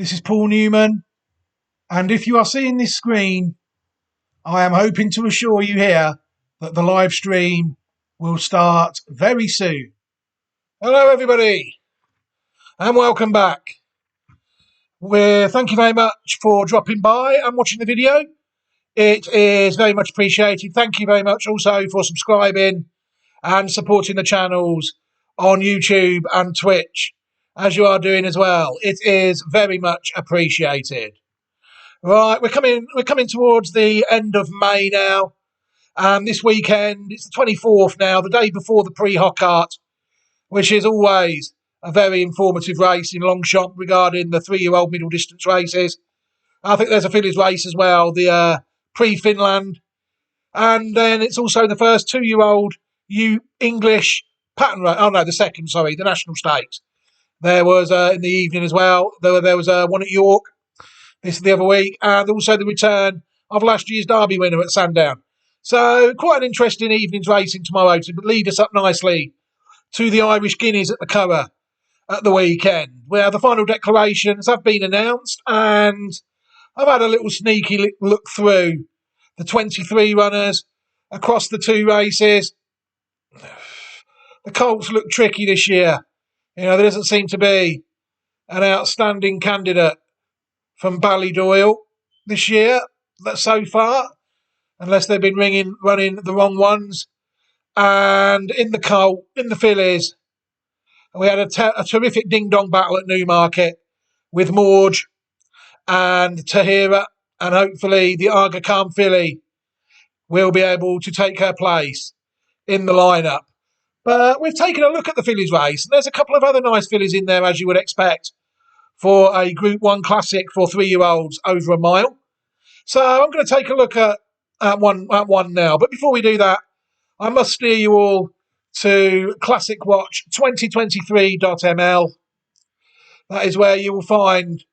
This is Paul Newman, and if you are seeing this screen, I am hoping to assure you here that the live stream will start very soon. Hello, everybody, and welcome back. Thank you very much for dropping by and watching the video. It is very much appreciated. Thank you very much also for subscribing and supporting the channels on YouTube and Twitch, as you are doing as well. It is very much appreciated. Right, we're coming towards the end of May now, and this weekend it's the 24th now, the day before the pre-Hockart, which is always a very informative race in Longchamp regarding the 3-year-old middle distance races. I think there's a fillies race as well, the pre-Finland, and then it's also the first 2-year-old English pattern race. Oh no, the National Stakes. There was in the evening as well. There was one at York. This is the other week, and also the return of last year's Derby winner at Sandown. So quite an interesting evening's racing tomorrow to lead us up nicely to the Irish Guineas at the Curragh at the weekend, where the final declarations have been announced, and I've had a little sneaky look through the 23 runners across the two races. The Colts look tricky this year. You know, there doesn't seem to be an outstanding candidate from Ballydoyle this year so far, unless they've been running the wrong ones. And in the fillies, we had a terrific ding-dong battle at Newmarket with Morge and Tahira, and hopefully the Aga Khan filly will be able to take her place in the lineup. But we've taken a look at the fillies race, and there's a couple of other nice fillies in there, as you would expect, for a Group 1 Classic for 3-year-olds over a mile. So I'm going to take a look at one now. But before we do that, I must steer you all to classicwatch2023.ml. That is where you will find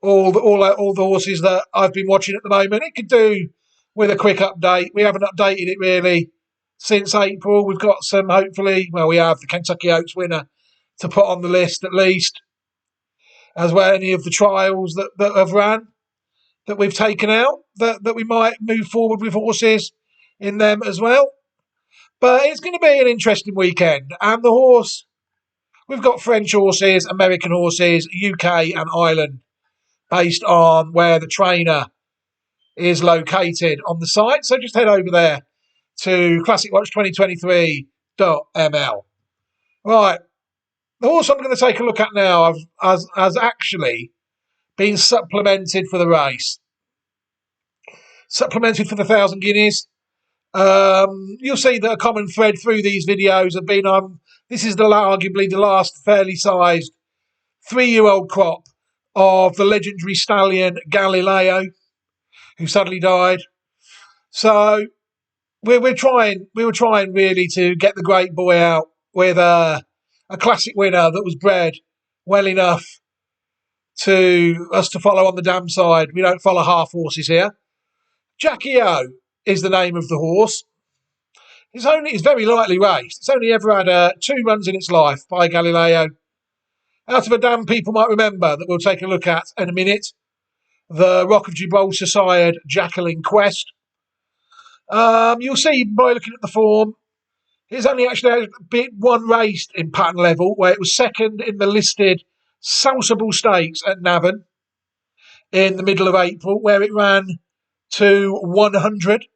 all the horses that I've been watching at the moment. It could do with a quick update. We haven't updated it really since April. We've got some, hopefully, we have the Kentucky Oaks winner to put on the list at least, as well any of the trials that have ran that we've taken out, that we might move forward with horses in them as well. But it's going to be an interesting weekend. And the horse, we've got French horses, American horses, UK and Ireland, based on where the trainer is located on the site. So just head over there to classicwatch2023.ml. Right. The horse I'm going to take a look at now has actually been supplemented for the race. Supplemented for the 1,000 guineas. You'll see that a common thread through these videos have been on, this is arguably the last fairly sized 3-year-old crop of the legendary stallion Galileo, who suddenly died. So we were trying really to get the great boy out with a classic winner that was bred well enough to us to follow on the dam side. We don't follow half horses here. Jackie O is the name of the horse. It's very lightly raced. It's only ever had 2 runs in its life by Galileo. Out of a dam people might remember that we'll take a look at in a minute. The Rock of Gibraltar sired Jacqueline Quest. You'll see by looking at the form, it's only actually had one race in pattern level, where it was second in the listed Salsable Stakes at Navan in the middle of April, where it ran to 100.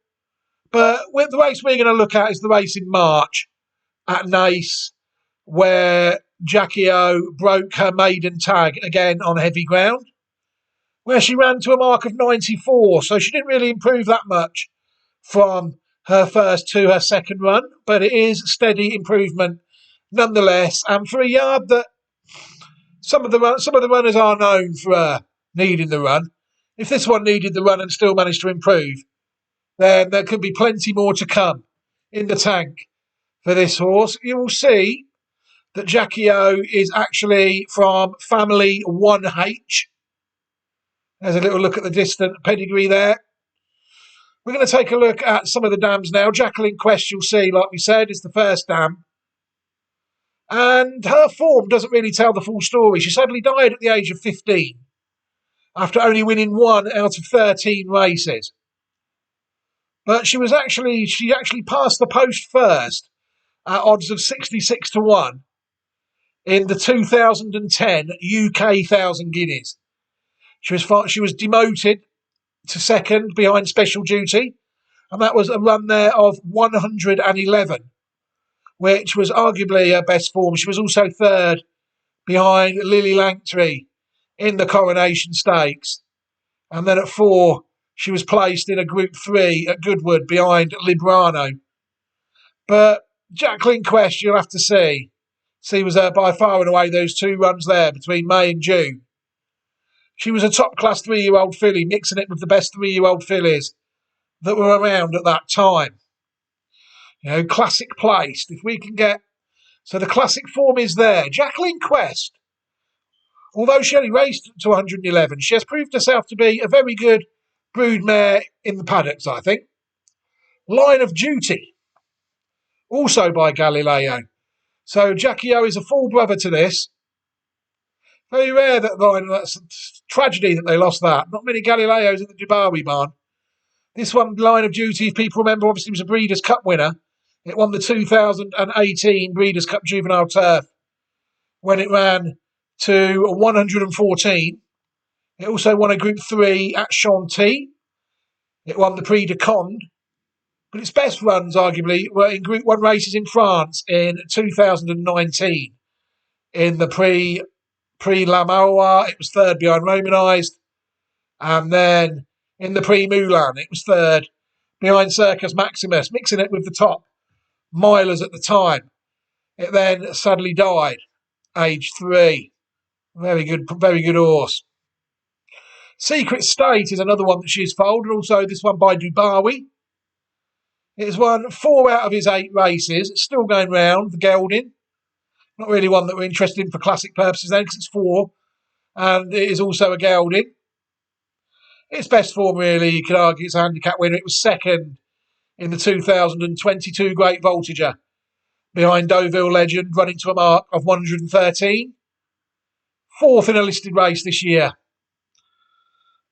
But the race we're going to look at is the race in March at Naas, where Jackie O broke her maiden tag again on heavy ground, where she ran to a mark of 94. So she didn't really improve that much from her first to her second run, but it is steady improvement nonetheless. And for a yard that some of the runners are known for needing the run, if this one needed the run and still managed to improve, then there could be plenty more to come in the tank for this horse. You will see that Jackie O is actually from family 1H. There's a little look at the distant pedigree there. We're going to take a look at some of the dams now. Jacqueline Quest, you'll see, like we said, is the first dam. And her form doesn't really tell the full story. She suddenly died at the age of 15. after only winning 1 out of 13 races. But she actually passed the post first at odds of 66 to 1 in the 2010 UK 1000 Guineas. She was demoted to second behind Special Duty, and that was a run there of 111, which was arguably her best form. She was also third behind Lily Langtry in the Coronation Stakes. And then at 4, she was placed in a Group 3 at Goodwood behind Librano. But Jacqueline Quest, you'll have to see. She was by far and away those 2 runs there between May and June. She was a top-class 3-year-old filly, mixing it with the best 3-year-old fillies that were around at that time. You know, classic placed. If we can get... So the classic form is there. Jacqueline Quest, although she only raced to 111, she has proved herself to be a very good broodmare in the paddocks, I think. Line of Duty, also by Galileo. So Jackie O is a full brother to this. Very rare that's a tragedy that they lost that. Not many Galileos in the Dubawi barn. This one, Line of Duty, if people remember, obviously was a Breeders' Cup winner. It won the 2018 Breeders' Cup Juvenile Turf when it ran to 114. It also won a Group 3 at Chantilly. It won the Prix de Conde. But its best runs, arguably, were in Group 1 races in France in 2019. In the Prix La Malois, it was third behind Romanised. And then in the Prix Moulin, it was third behind Circus Maximus, mixing it with the top milers at the time. It then sadly died, age 3. Very good horse. Secret State is another one that she's foaled, and also this one by Dubawi. It has won 4 out of his 8 races. It's still going round, the gelding. Not really one that we're interested in for classic purposes then, because it's 4. And it is also a gelding. Its best form, really, you could argue it's a handicap winner. It was second in the 2022 Great Voltager, behind Deauville Legend, running to a mark of 113. 4th in a listed race this year.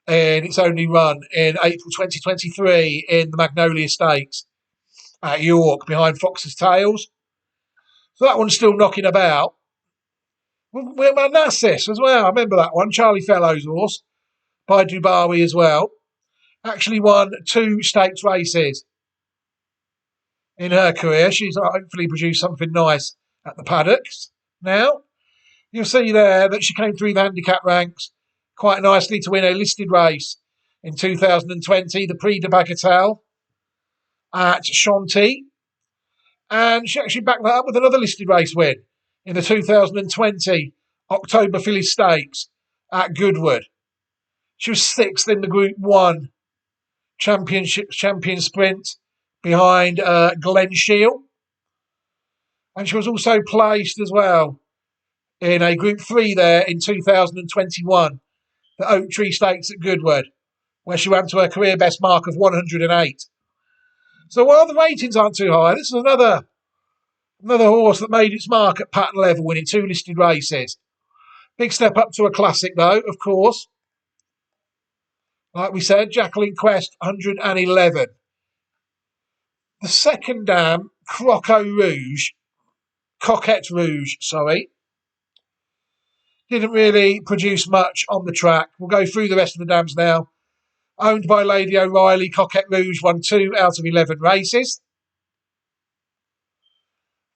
In its only run in April 2023 in the Magnolia Stakes at York, behind Fox's Tails. So that one's still knocking about. Well, Manassas as well. I remember that one. Charlie Fellowes' horse by Dubawi as well. Actually won 2 stakes races in her career. She's hopefully produced something nice at the paddocks now. You'll see there that she came through the handicap ranks quite nicely to win a listed race in 2020, the Prix de Bagatelle at Chantilly. And she actually backed that up with another listed race win in the 2020 October Filly Stakes at Goodwood. She was 6th in the Group 1 champion sprint behind Glen Shiel. And she was also placed as well in a Group 3 there in 2021, the Oak Tree Stakes at Goodwood, where she ran to her career best mark of 108. So while the ratings aren't too high, this is another horse that made its mark at pattern level, winning 2 listed races. Big step up to a classic, though, of course. Like we said, Jacqueline Quest, 111. The second dam, Coquette Rouge, didn't really produce much on the track. We'll go through the rest of the dams now. Owned by Lady O'Reilly, Coquette Rouge won 2 out of 11 races.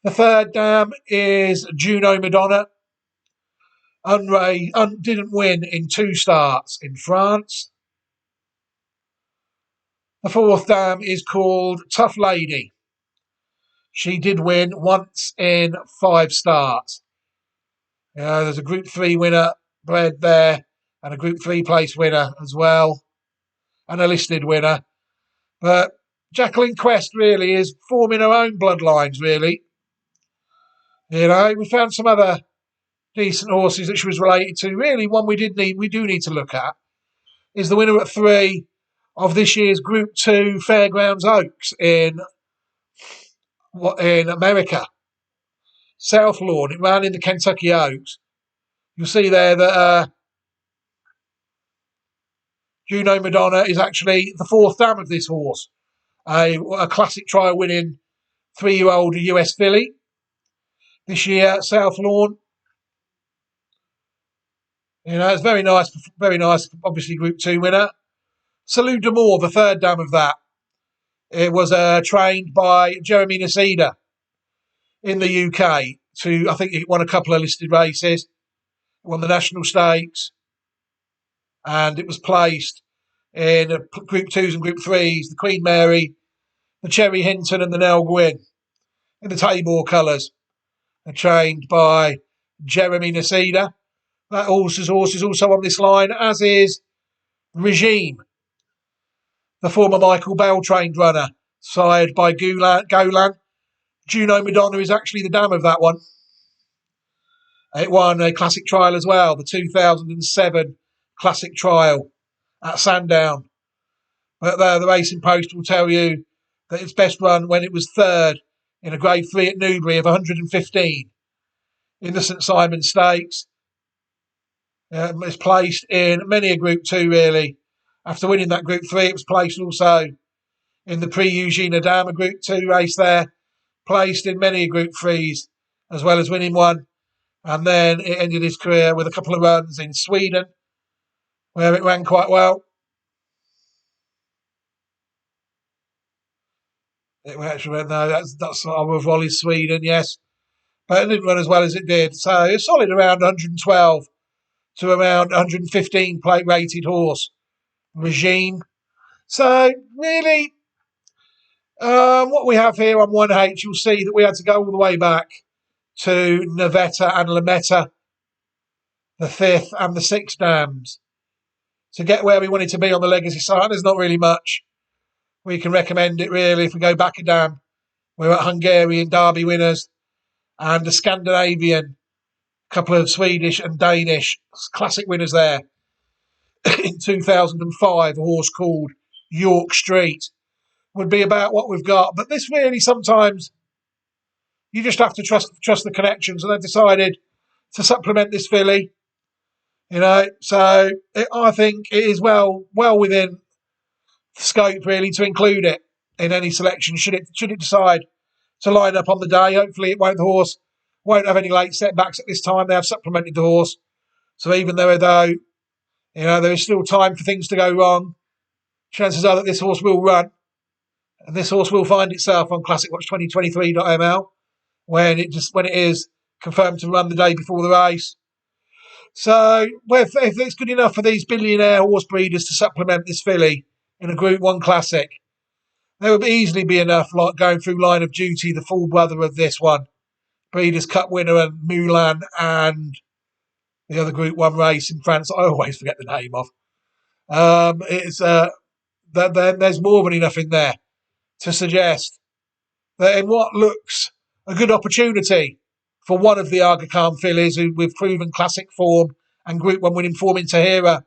The third dam is Juno Madonna. Didn't win in 2 starts in France. The fourth dam is called Tough Lady. She did win once in 5 starts. There's a Group 3 winner bred there, and a Group 3 place winner as well, and a listed winner. But Jacqueline Quest really is forming her own bloodlines, really. We found some other decent horses that she was related to. Really, one we do need to look at is the winner at 3 of this year's Group 2 Fairgrounds Oaks in America. South Lawn. It ran in the Kentucky Oaks. You'll see there that Juno Madonna is actually the fourth dam of this horse. A classic trial winning 3-year-old US filly. This year, South Lawn. You know, it's very nice, very nice. Obviously, Group 2 winner. Salute d'Amour, the third dam of that. It was trained by Jeremy Nacida in the UK. I think it won a couple of listed races. It won the National Stakes. And it was placed in Group 2s and Group 3s. The Queen Mary, the Cherry Hinton and the Nell Gwyn in the Tabor colours. They're trained by Jeremy Nacida. That horse is also on this line, as is Regime, the former Michael Bell trained runner, sired by Golan. Juno Madonna is actually the dam of that one. It won a classic trial as well, the 2007 classic trial at Sandown. But the Racing Post will tell you that its best run when it was third in a Grade 3 at Newbury of 115 in the St Simon Stakes. It's placed in many a Group 2, really. After winning that Group 3, it was placed also in the Pre-Eugene Adama Group 2 race there. Placed in many Group 3s, as well as winning one. And then it ended his career with a couple of runs in Sweden, where it ran quite well. It actually went, no, that's with Wally Sweden, yes. But it didn't run as well as it did. So it's solid around 112 to around 115 plate rated horse. Regime. So really, what we have here on 1H, you'll see that we had to go all the way back to Navetta and Lametta, the 5th and the 6th dams, to get where we wanted to be on the legacy side. There's not really much we can recommend it, really. If we go back a dam, we're at Hungarian Derby winners and a Scandinavian, couple of Swedish and Danish classic winners there. In 2005, a horse called York Street would be about what we've got. But this really, sometimes you just have to trust the connections, and they've decided to supplement this filly. You know, so I think it is well within scope, really, to include it in any selection should it decide to line up on the day. Hopefully, the horse won't have any late setbacks at this time. They have supplemented the horse, so even though you know there is still time for things to go wrong, chances are that this horse will run, and this horse will find itself on ClassicWatch2023.ml when it is confirmed to run the day before the race. So, if it's good enough for these billionaire horse breeders to supplement this filly in a Group 1 Classic, there would easily be enough, like going through Line of Duty, the full brother of this one, Breeders' Cup winner, and Moulin, and the other Group 1 race in France I always forget the name of. There's more than enough in there to suggest that in what looks a good opportunity for one of the Aga Khan fillies, who with proven classic form and Group 1 winning form in Tahira,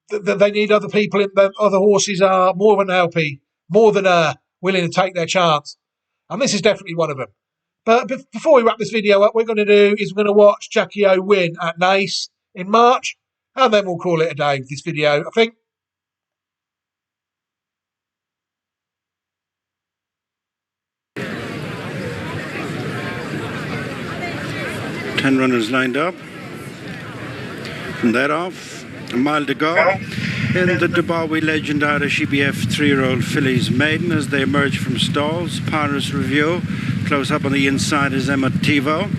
they need other people. Other horses are more than willing to take their chance, and this is definitely one of them. But before we wrap this video up, we're going to watch Jackie O win at Naas in March, and then we'll call it a day with this video, I think. Ten runners lined up. From that off, a mile to go. In the Dubawi Legend Irish EBF 3-year-old fillies maiden as they emerge from stalls. Paris Review. Close up on the inside is Emma Tivo.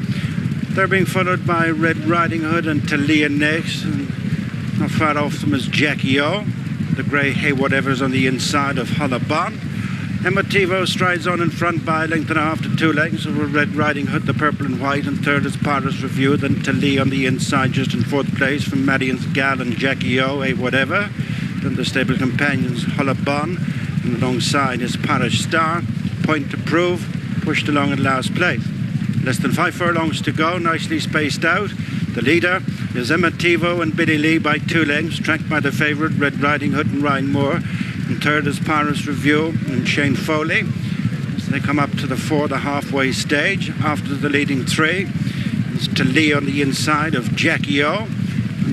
They're being followed by Red Riding Hood and Talia next. And not far off them is Jackie O. The grey Hey Whatever's on the inside of Hollabon. Emma Tivo strides on in front by a length and a half to 2 lengths over Red Riding Hood, the purple and white, and third is Paris Review, then Talia on the inside just in 4th place from Madian's Gal and Jackie O, Hey Whatever. Then the stable companions Hollabon, and alongside is Parish Star. Point to Prove, pushed along in last place. Less than 5 furlongs to go, nicely spaced out. The leader is Emma Tivo and Billy Lee by 2 lengths, tracked by the favourite Red Riding Hood and Ryan Moore. And third is Paris Review and Shane Foley. So they come up to the halfway stage. After the leading 3, it's Talia on the inside of Jackie O.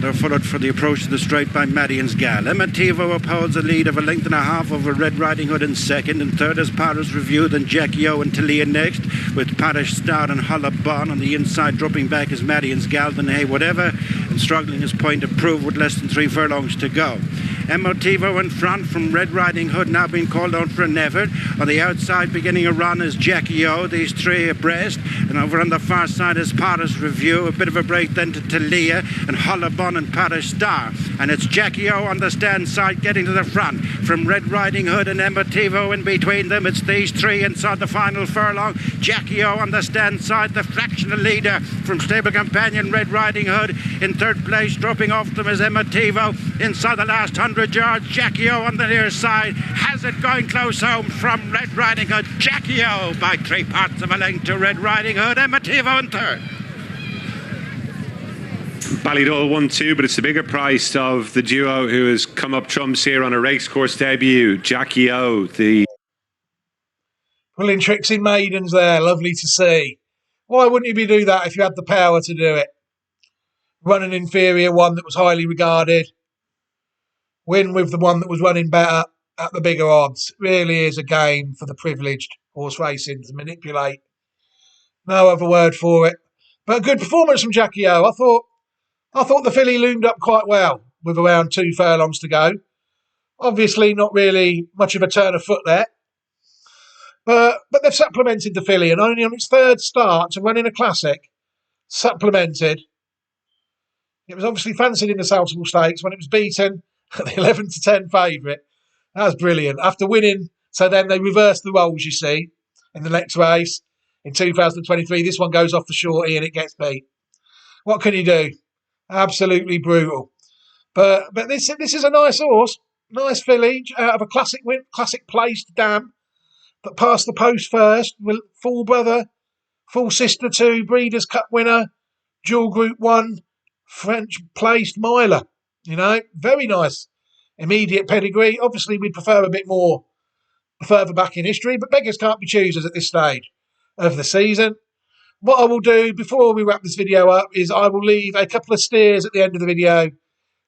They're followed for the approach to the straight by Madian's Gal. Emativo upholds a lead of a length and a half over Red Riding Hood in second, and third is Paris Review, then Jackie O and Talia next, with Parish Star and Hullabon on the inside. Dropping back is Madian's Gal, then Hey Whatever, and struggling his point to prove with less than 3 furlongs to go. Emotivo in front from Red Riding Hood, now being called on for an effort. On the outside, beginning a run, is Jackie O. These three abreast. And over on the far side is Paris Review. A bit of a break then to Talia and Hullabon and Parish Star. And it's Jackie O on the stand side getting to the front. From Red Riding Hood and Emotivo in between them, it's these three inside the final furlong. Jackie O on the stand side, the fractional leader from stable companion Red Riding Hood. In third place, dropping off them is Emotivo. Inside the last 100 yards, Jackie O on the near side has it going close home from Red Riding Hood. Jackie O by 3 parts of a length to Red Riding Hood. Emotivo in third. Ballydoyle 1-2, but it's the bigger price of the duo who has come up trumps here on a racecourse debut. Jackie O, the pulling tricks in maidens there, lovely to see. Why wouldn't you do that if you had the power to do it? Run an inferior one that was highly regarded. Win with the one that was running better at the bigger odds. It really is a game for the privileged horse racing to manipulate. No other word for it. But a good performance from Jackie O. I thought the filly loomed up quite well with around 2 furlongs to go. Obviously not really much of a turn of foot there. But they've supplemented the filly, and only on its third start to run in a classic, supplemented. It was obviously fancied in the Saltable Stakes when it was beaten at the 11-10 favourite. That was brilliant. After winning, so then they reversed the roles, you see, in the next race. In 2023, this one goes off the shorty and it gets beat. What can you do? Absolutely brutal. But this is a nice horse, nice filly out of a classic placed dam that passed the post first. Full brother, full sister to Breeders' Cup winner, dual Group 1, French placed miler. You know, very nice, immediate pedigree. Obviously, we'd prefer a bit more further back in history, but beggars can't be choosers at this stage of the season. What I will do before we wrap this video up is I will leave a couple of steers at the end of the video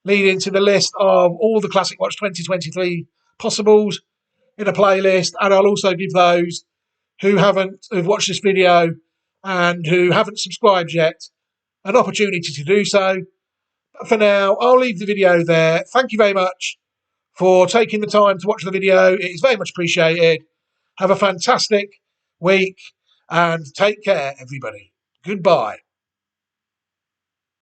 leading to the list of all the Classic Watch 2023 possibles in a playlist, and I'll also give those who've watched this video and who haven't subscribed yet an opportunity to do so. But for now, I'll leave the video there. Thank you very much for taking the time to watch the video. It is very much appreciated. Have a fantastic week and take care, everybody. Goodbye.